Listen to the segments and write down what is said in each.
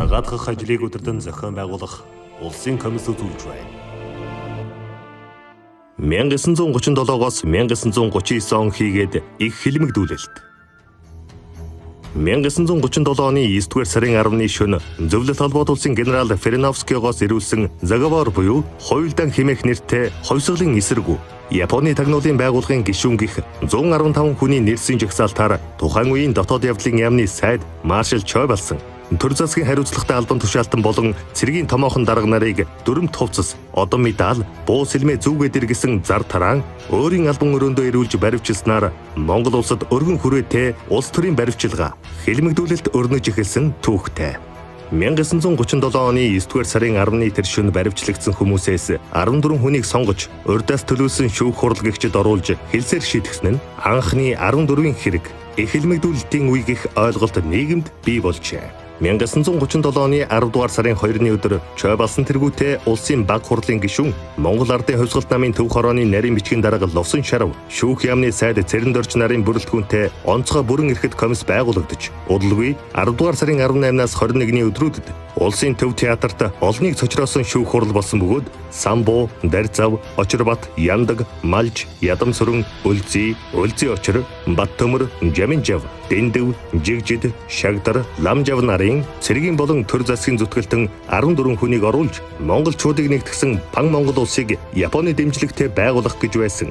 шагаадгах ажлыг өдөртөн зохион байгуулах улсын комисс үзүүлж байна. 1937-оос 1939 он хийгээд их хилмигдүүлэлт. 1937 оны 9-р сарын 10-ны шөнө Зөвлөлт холбоот улсын генерал Ференовскийгоос ирүүлсэн заговор буюу хуйлдан хэмээх нэртэй хувьсгалын эсэргүү Японы тагнуулын байгууллагын гишүүн гих 115 хүний нэрсийн жагсаалтаар тухайн үеийн дотоод явдлын яамны сайд маршал Чой болсон төр засгийн хариуцлагатай албан тушаалтан болон цэргийн томоохон дарга нарыг дүрмт хувцас, одон медаль, буу сэлмээ зүгээд иргэсэн зар тараан өөрийн албан өрөөндөө ирүүлж баривчилснаар Монгол улсад өргөн хүрээтэй улс төрийн баривчилгаа хэлмэгдүүлэлт өрнөж эхэлсэн түүхтэй. 1937 оны 9-р сарын 10-ны тэр шөнө баривчлагдсан хүмүүсээс 14 хүнийг сонгож урьдаас төлөвлөсөн шүүх хурал гэгчид оруулж хэлсээр шийтгэсэн нь анхны 14-ийн хэрэг их хэлмэгдүүлэлтийн үе гэх ойлголт нийгэмд бий болжээ. 1937 оны 10 дугаар сарын 2-ны өдөр Чой болсон тэргүүтээ улсын баг хурлын гишүүн Монгол Ардын хувьсгалт намын төв хорооны нарийн бичгийн дарга Ловсон Шарав шүүх яамны сайд Цэрэндорч нарын бүрэлдэхүүнтэй онцгой бүрэн эрхэт комисс байгуулагдаж удалгүй 10 дугаар сарын 18-наас 21-ний өдрүүдэд улсын төв театрт олныг цочроосон шүүх хурал болсон бөгөөд самбуу, дарьцав, очирбат, яндаг, малж, ядам сүрэн, үлзий очир, бат төмөр, жаминжав, дэндв, жигжид, шагдар, ламжав нарын цэргийн болон төр засгийн зүтгэлтэн 14 хүнийг оруулж монголчуудыг нэгтгсэн Пан Монгол улсыг Японы дэмжлэгтэй байгуулах гэж байсан.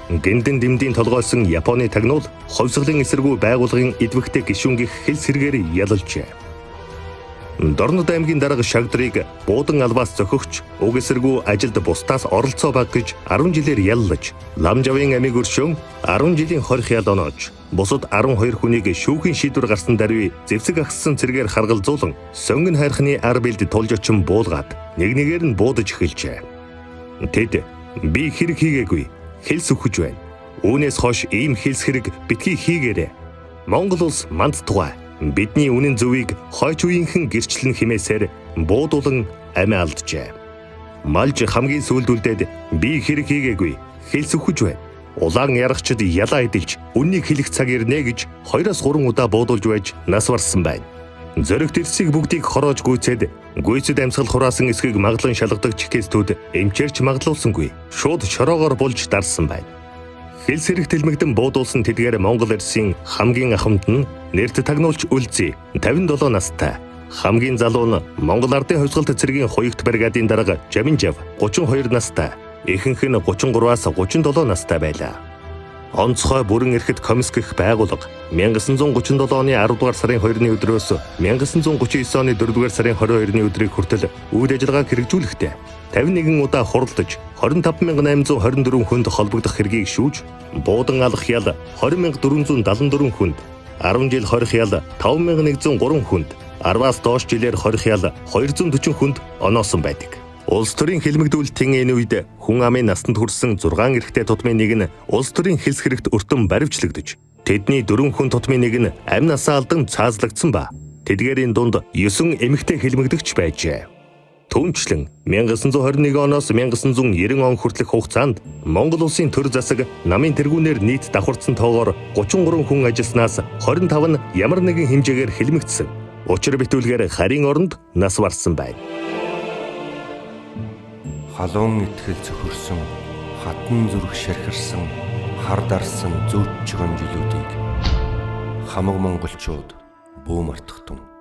Гиндэн дэмдийн толгойсон Японы тагнуул хувьсгалын эсэргүү байгууллагын идвэхтэй гишүүн гих хэл сэргээр ялалжээ. Дорнод аймгийн дарга Шагдрыг буудан албаас зохигч уг эсэргүү ажилд бусдаас оролцоо баг гэж 10 жилээр яллаж, Ламжавын амиг өршөөн 10 жилийн хорих ял оноож, бусад 12 хүнийг шүүхийн шийдвэр гарсан даруй зэвсэг агссан цэргээр харгалзуулан, сонгон хайрхны ар бэлд тулж очин буулгаад нэг-нэгээр нь буудаж эхэлжээ. Тэд би хэрэг хийгээгүй, хэлс өгч байна. Үүнээс хойш ийм хэлс хэрэг битгий хийгээрэй. Монгол улс манд тугай. Бидний үнэн зөвийг хойч үеийнхэн гэрчлэн химээсээр буудуулан амиа алджээ. Малж хамгийн сүүлдүүлдээд би хэрэг хийгээгүй, хэлс өгч байна. Улаан ярагчд ялаа эдэлж үннийг хэлэх цаг ирнэ гэж 2-3 удаа буудуулж байж нас барсан байна. Зоригт ирсийг бүгдийг хороож гүйцээд гүйцэд амьсгал хураасан эсхийг маглан шалгадаг чекистүүд эмчээрч маглуулсангүй. Шууд шороогоор булж дарсан байна. Хэлс хэрэг тэлмэгдэн буудуулсан тэдгээр Монгол Эрсийн хамгийн ахмад нь нэрт тагнуулч Үлзий 57 настай. Хамгийн залуу нь Монгол Ардын хувьсгалт цэргийн хуягт бригадын дарга Жаминжав 32 настай. Ихэнх нь 33-аас 37 настай байлаа. Онцгой бүрэн эрхэт комисс гэх байгууллага 1937 оны 10 дугаар сарын 2-ны өдрөөс 1939 оны 4 дугаар сарын 22-ны өдрийг хүртэл үйл ажиллагааг хэрэгжүүлэхдээ 51 удаа хуралдаж 25824 хүнд холбогдох хэргийг шүүж, буудан алах ял 20474 хүнд, 10 жил хорих ял 5103 хүнд, 10-аас доош жилээр хорих ял 240 хүнд оноосон байдаг. Улс төрийн хэлмэгдүүлэлтийн энэ үед хүн амын настанд хүрсэн 6 эрэгтэй тутмын нэг нь улс төрийн хэлс хэрэгт өртөн баривчлагдаж, тэдний 4 хүн тутмын нэг нь амь насаа алдан цаазлагдсан ба тэдгээрийн дунд 9 эмэгтэй хэлмэгдэгч байжээ. Түүнчлэн 1921 оноос 1990 он хүртэлх хугацаанд Монгол улсын төр засаг намын тэргүүнээр нийт давхарсан тоогоор 33 хүн ажилласнаас 25 нь ямар нэгэн хэмжээгээр хэлмэгдсэн. Учир битүүлгээр харийн оронд нас барсан байна. Халуун итгэл зөхөрсөн, хатан зүрх шархирсан, хар дарсан зөөч чигэн жилүүдийг хамаг монголчууд бүү мартахтун.